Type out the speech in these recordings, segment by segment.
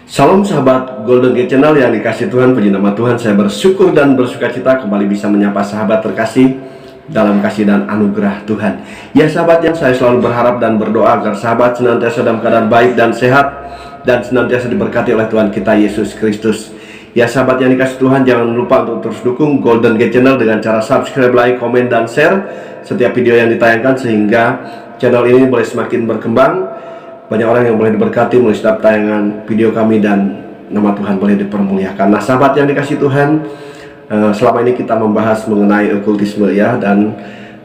Salam sahabat Golden Gate Channel yang dikasih Tuhan, puji nama Tuhan. Saya bersyukur dan bersuka cita kembali bisa menyapa sahabat terkasih dalam kasih dan anugerah Tuhan. Ya sahabat, yang saya selalu berharap dan berdoa agar sahabat senantiasa dalam keadaan baik dan sehat, dan senantiasa diberkati oleh Tuhan kita Yesus Kristus. Ya sahabat yang dikasih Tuhan, jangan lupa untuk terus dukung Golden Gate Channel dengan cara subscribe, like, komen, dan share setiap video yang ditayangkan, sehingga channel ini boleh semakin berkembang. Banyak orang yang boleh diberkati melalui setiap tayangan video kami, dan nama Tuhan boleh dipermuliakan. Nah sahabat yang dikasih Tuhan, selama ini kita membahas mengenai okultisme ya, dan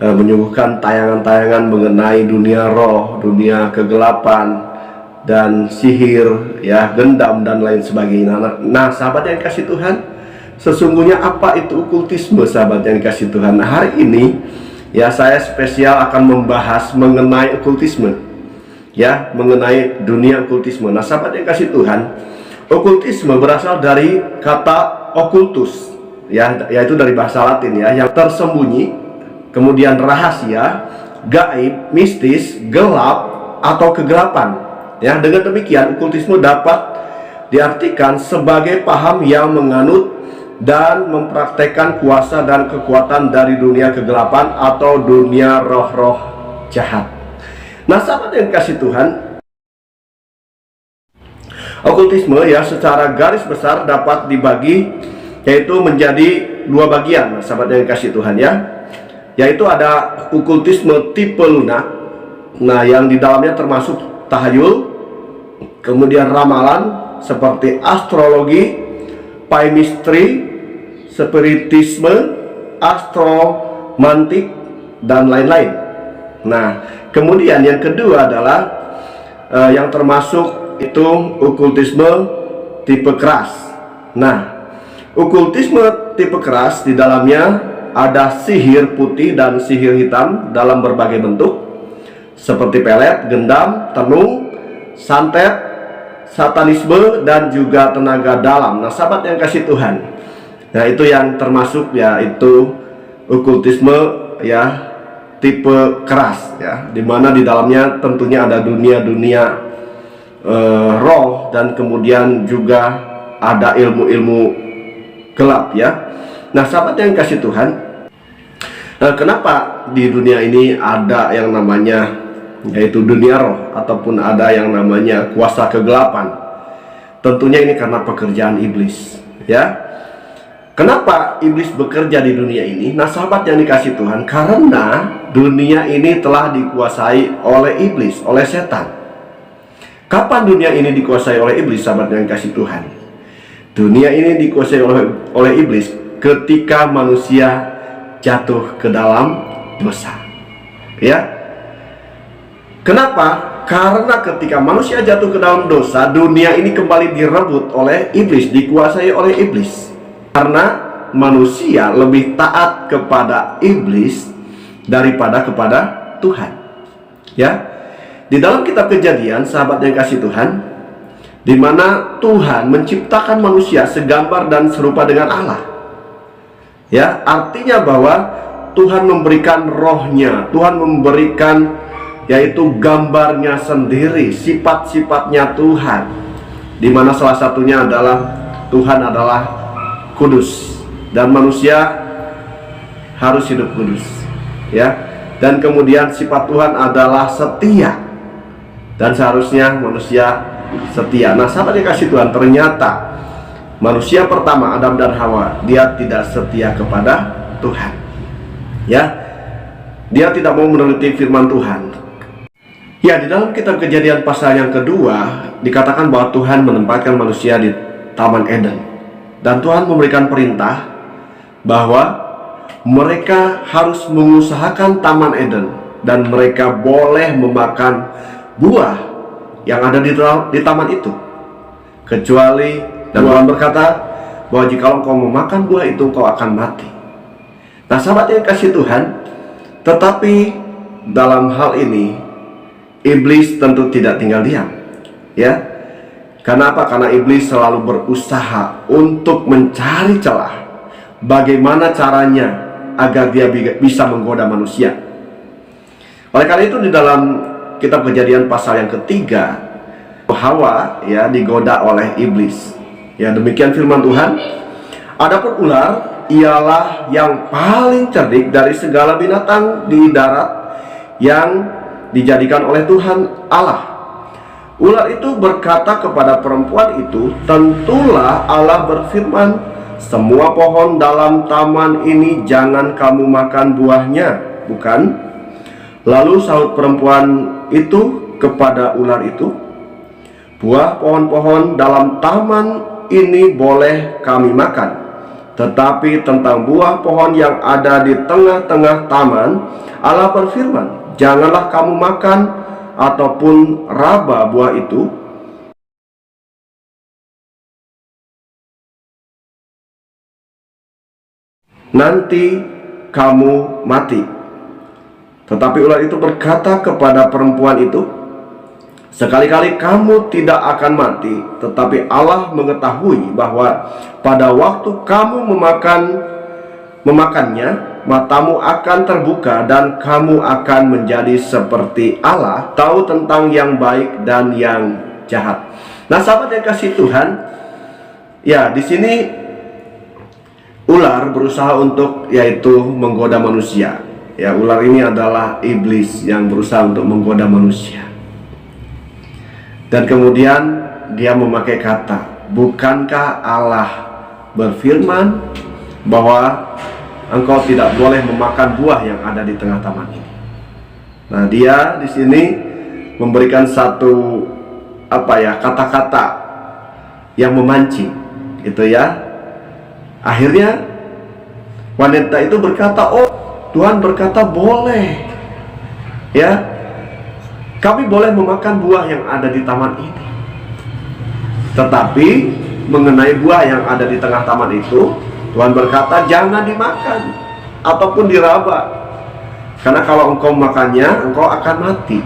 menyuguhkan tayangan-tayangan mengenai dunia roh, dunia kegelapan, dan sihir ya, gendam dan lain sebagainya. Nah sahabat yang dikasih Tuhan, sesungguhnya apa itu okultisme sahabat yang dikasih Tuhan? Nah, hari ini ya saya spesial akan membahas mengenai okultisme ya, mengenai dunia okultisme. Nah sahabat yang kasih Tuhan, okultisme berasal dari kata okultus ya, yaitu dari bahasa Latin ya, yang tersembunyi, kemudian rahasia, gaib, mistis, gelap, atau kegelapan ya. Dengan demikian okultisme dapat diartikan sebagai paham yang menganut dan mempraktekkan kuasa dan kekuatan dari dunia kegelapan atau dunia roh-roh jahat. Nah sahabat yang kasih Tuhan, okultisme ya secara garis besar dapat dibagi yaitu menjadi dua bagian. Nah, sahabat yang kasih Tuhan ya, yaitu ada okultisme tipe lunak, nah yang di dalamnya termasuk tahayul, kemudian ramalan seperti astrologi, palmistry, spiritisme, astromantik, dan lain-lain. Nah kemudian yang kedua adalah yang termasuk itu okultisme tipe keras. Nah okultisme tipe keras di dalamnya ada sihir putih dan sihir hitam dalam berbagai bentuk seperti pelet, gendam, tenung, santet, satanisme, dan juga tenaga dalam. Nah sahabat yang kasih Tuhan, nah itu yang termasuk ya, itu okultisme ya tipe keras ya, dimana di dalamnya tentunya ada dunia-dunia roh, dan kemudian juga ada ilmu-ilmu gelap ya. Nah sahabat yang kasih Tuhan, kenapa di dunia ini ada yang namanya yaitu dunia roh, ataupun ada yang namanya kuasa kegelapan? Tentunya ini karena pekerjaan iblis ya. Kenapa iblis bekerja di dunia ini? Nah sahabat yang dikasih Tuhan, karena dunia ini telah dikuasai oleh iblis, oleh setan. Kapan dunia ini dikuasai oleh iblis sahabat yang dikasih Tuhan? Dunia ini dikuasai oleh iblis ketika manusia jatuh ke dalam dosa ya. Kenapa? Karena ketika manusia jatuh ke dalam dosa, dunia ini kembali direbut oleh iblis, dikuasai oleh iblis. Karena manusia lebih taat kepada iblis daripada kepada Tuhan ya. Di dalam kitab Kejadian sahabat yang kasih Tuhan, di mana Tuhan menciptakan manusia segambar dan serupa dengan Allah ya, artinya bahwa Tuhan memberikan rohnya, Tuhan memberikan yaitu gambarnya sendiri, sifat-sifatnya Tuhan, di mana salah satunya adalah Tuhan adalah kudus, dan manusia harus hidup kudus ya. Dan kemudian sifat Tuhan adalah setia, dan seharusnya manusia setia. Nah sahabat yang kasih Tuhan, ternyata manusia pertama Adam dan Hawa, dia tidak setia kepada Tuhan ya. Dia tidak mau menuruti firman Tuhan ya. Di dalam kitab Kejadian pasal yang kedua dikatakan bahwa Tuhan menempatkan manusia di Taman Eden, dan Tuhan memberikan perintah bahwa mereka harus mengusahakan Taman Eden, dan mereka boleh memakan buah yang ada di taman itu, kecuali, dan Tuhan berkata bahwa jika engkau memakan buah itu engkau akan mati. Nah sahabat yang kasih Tuhan, tetapi dalam hal ini iblis tentu tidak tinggal diam ya. Karena apa? Karena iblis selalu berusaha untuk mencari celah bagaimana caranya agar dia bisa menggoda manusia. Oleh karena itu di dalam kitab Kejadian pasal yang ketiga, Hawa ya digoda oleh iblis. Ya, demikian firman Tuhan. Adapun ular ialah yang paling cerdik dari segala binatang di darat yang dijadikan oleh Tuhan Allah. Ular itu berkata kepada perempuan itu, "Tentulah Allah berfirman, semua pohon dalam taman ini jangan kamu makan buahnya, bukan?" Lalu sahut perempuan itu kepada ular itu, "Buah pohon-pohon dalam taman ini boleh kami makan, tetapi tentang buah pohon yang ada di tengah-tengah taman, Allah berfirman, janganlah kamu makan ataupun raba buah itu, nanti kamu mati." Tetapi ular itu berkata kepada perempuan itu, "Sekali-kali kamu tidak akan mati, tetapi Allah mengetahui bahwa pada waktu kamu memakannya, matamu akan terbuka dan kamu akan menjadi seperti Allah, tahu tentang yang baik dan yang jahat." Nah, sahabat yang kasih Tuhan, ya di sini ular berusaha untuk yaitu menggoda manusia. Ya, ular ini adalah iblis yang berusaha untuk menggoda manusia. Dan kemudian dia memakai kata, "Bukankah Allah berfirman bahwa engkau tidak boleh memakan buah yang ada di tengah taman ini?" Nah, dia di sini memberikan satu kata-kata yang memancing, gitu ya. Akhirnya wanita itu berkata, "Oh, Tuhan berkata boleh, ya, kami boleh memakan buah yang ada di taman ini. Tetapi mengenai buah yang ada di tengah taman itu, Tuhan berkata jangan dimakan ataupun diraba, karena kalau engkau makannya, engkau akan mati."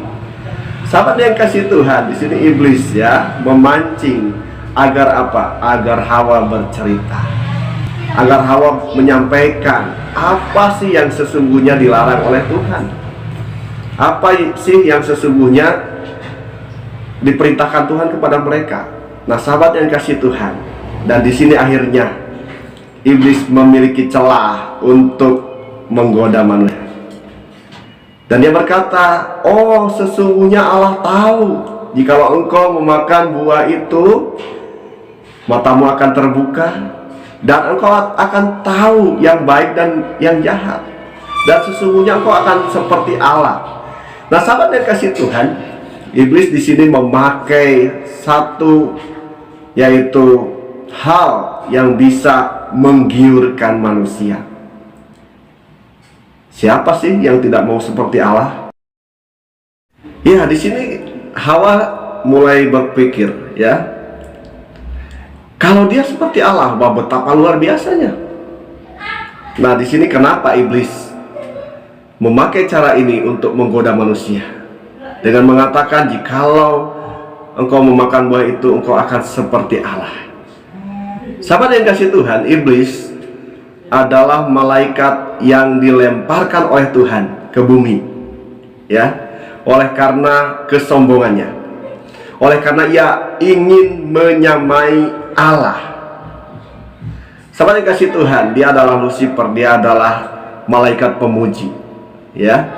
Sahabat yang kasih Tuhan, di sini iblis ya memancing agar apa? Agar Hawa bercerita, agar Hawa menyampaikan apa sih yang sesungguhnya dilarang oleh Tuhan, apa sih yang sesungguhnya diperintahkan Tuhan kepada mereka. Nah, sahabat yang kasih Tuhan, dan di sini akhirnya iblis memiliki celah untuk menggoda manusia. Dan dia berkata, "Oh, sesungguhnya Allah tahu jikalau engkau memakan buah itu, matamu akan terbuka dan engkau akan tahu yang baik dan yang jahat, dan sesungguhnya engkau akan seperti Allah." Nah, sahabat yang kasih Tuhan, iblis di sini memakai satu yaitu hal yang bisa menggiurkan manusia. Siapa sih yang tidak mau seperti Allah? Ya, di sini Hawa mulai berpikir, ya, kalau dia seperti Allah, bahwa betapa luar biasanya. Nah, di sini kenapa iblis memakai cara ini untuk menggoda manusia dengan mengatakan, jikalau engkau memakan buah itu, engkau akan seperti Allah. Sahabat yang kasih Tuhan, iblis adalah malaikat yang dilemparkan oleh Tuhan ke bumi, ya, oleh karena kesombongannya, oleh karena ia ingin menyamai Allah. Sahabat yang kasih Tuhan, dia adalah Lucifer, dia adalah malaikat pemuji, ya,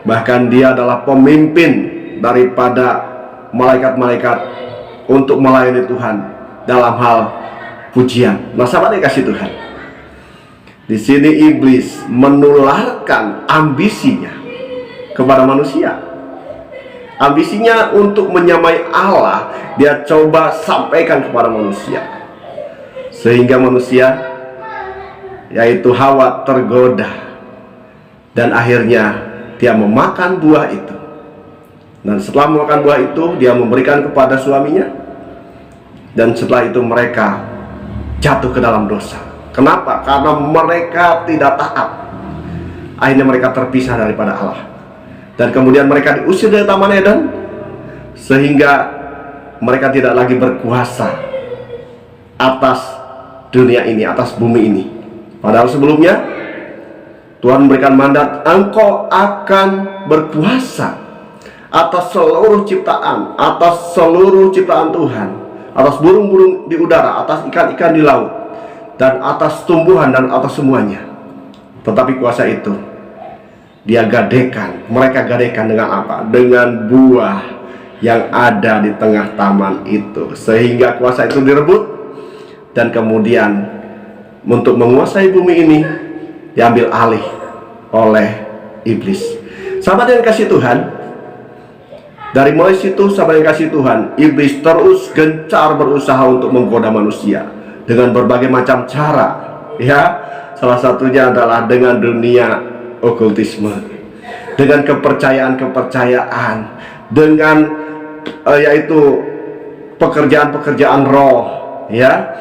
bahkan dia adalah pemimpin daripada malaikat-malaikat untuk melayani Tuhan dalam hal pujian. Nah, sahabat yang kasih Tuhan, di sini iblis menularkan ambisinya kepada manusia. Ambisinya untuk menyamai Allah, dia coba sampaikan kepada manusia, sehingga manusia yaitu Hawa tergoda, dan akhirnya dia memakan buah itu. Dan setelah memakan buah itu, dia memberikan kepada suaminya, dan setelah itu mereka jatuh ke dalam dosa. Kenapa? Karena mereka tidak taat. Akhirnya mereka terpisah daripada Allah, dan kemudian mereka diusir dari Taman Eden, sehingga mereka tidak lagi berkuasa atas dunia ini, atas bumi ini. Padahal sebelumnya Tuhan memberikan mandat, engkau akan berkuasa atas seluruh ciptaan, atas seluruh ciptaan Tuhan, atas burung-burung di udara, atas ikan-ikan di laut, dan atas tumbuhan dan atas semuanya. Tetapi kuasa itu dia gadekan, mereka gadekan dengan apa? Dengan buah yang ada di tengah taman itu, sehingga kuasa itu direbut dan kemudian untuk menguasai bumi ini diambil alih oleh iblis. Sahabat yang kasih Tuhan, dari mulai situ sahabat yang kasih Tuhan, iblis terus gencar berusaha untuk menggoda manusia dengan berbagai macam cara, ya. Salah satunya adalah dengan dunia okultisme, dengan kepercayaan-kepercayaan, dengan yaitu pekerjaan-pekerjaan roh, ya,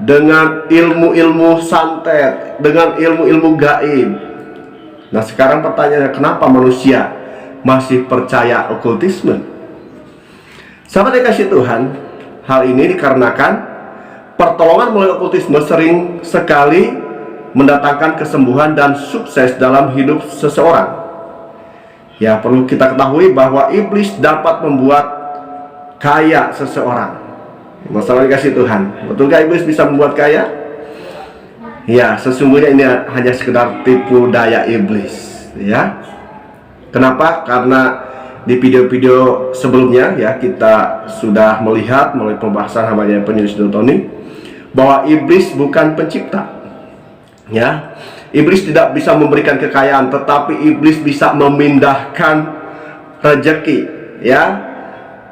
dengan ilmu-ilmu santet, dengan ilmu-ilmu gaib. Nah, sekarang pertanyaannya, kenapa manusia masih percaya okultisme? Sahabat yang kasih Tuhan, hal ini dikarenakan pertolongan melalui okultisme sering sekali mendatangkan kesembuhan dan sukses dalam hidup seseorang. Ya, perlu kita ketahui bahwa iblis dapat membuat kaya seseorang. Masalah dikasih Tuhan, betulkah iblis bisa membuat kaya? Ya, sesungguhnya ini hanya sekedar tipu daya iblis, ya. Kenapa? Karena di video-video sebelumnya, ya, kita sudah melihat melalui pembahasan hambanya penulis Tony bahwa iblis bukan pencipta. Ya, iblis tidak bisa memberikan kekayaan, tetapi iblis bisa memindahkan rezeki. Ya,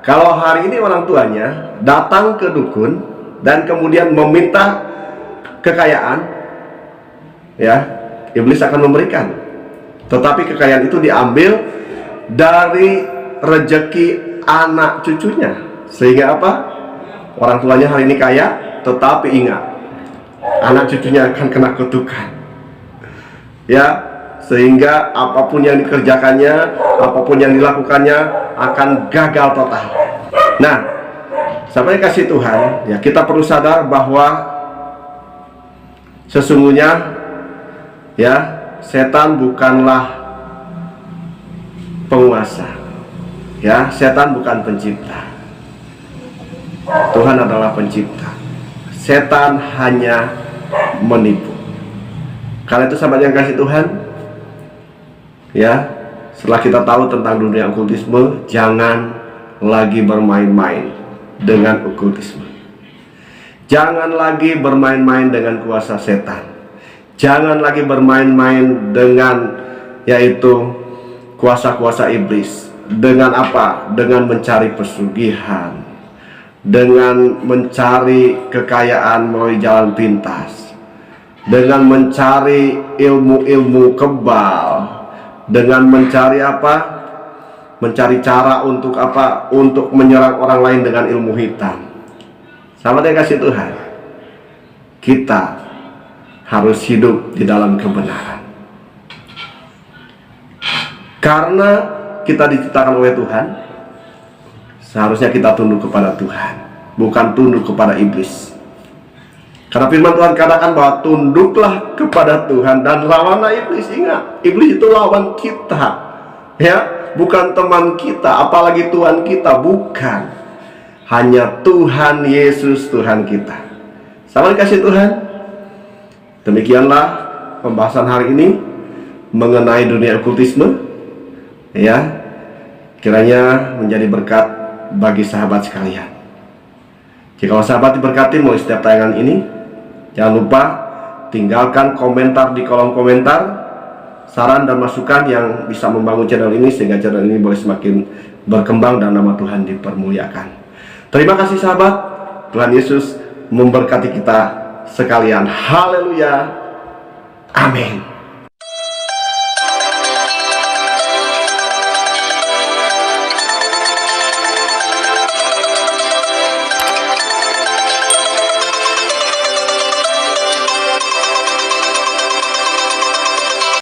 kalau hari ini orang tuanya datang ke dukun dan kemudian meminta kekayaan, ya, iblis akan memberikan. Tetapi kekayaan itu diambil dari rezeki anak cucunya, sehingga apa? Orang tuanya hari ini kaya, tetapi ingat, anak cucunya akan kena kutukan, ya, sehingga apapun yang dikerjakannya, apapun yang dilakukannya akan gagal total. Nah, sampai kasih Tuhan, ya, kita perlu sadar bahwa sesungguhnya, ya, setan bukanlah penguasa, ya, setan bukan pencipta. Tuhan adalah pencipta. Setan hanya menipu. Karena itu sahabat yang kasih Tuhan, ya, setelah kita tahu tentang dunia okultisme, jangan lagi bermain-main dengan okultisme. Jangan lagi bermain-main dengan kuasa setan. Jangan lagi bermain-main dengan yaitu kuasa-kuasa iblis. Dengan apa? Dengan mencari pesugihan, dengan mencari kekayaan melalui jalan pintas, dengan mencari ilmu-ilmu kebal, dengan mencari apa? Mencari cara untuk apa? Untuk menyerang orang lain dengan ilmu hitam. Sahabat yang kasih Tuhan, kita harus hidup di dalam kebenaran. Karena kita diciptakan oleh Tuhan, seharusnya kita tunduk kepada Tuhan, bukan tunduk kepada iblis. Karena firman Tuhan katakan bahwa tunduklah kepada Tuhan dan lawanlah iblis. Ingat, iblis itu lawan kita, ya, bukan teman kita, apalagi Tuhan kita, bukan. Hanya Tuhan Yesus Tuhan kita. Sama dikasih Tuhan. Demikianlah pembahasan hari ini mengenai dunia okultisme, ya. Kiranya menjadi berkat bagi sahabat sekalian. Jika sahabat diberkati melalui setiap tayangan ini, jangan lupa tinggalkan komentar di kolom komentar, saran dan masukan yang bisa membangun channel ini sehingga channel ini boleh semakin berkembang dan nama Tuhan dipermuliakan. Terima kasih sahabat, Tuhan Yesus memberkati kita sekalian. Haleluya, amin.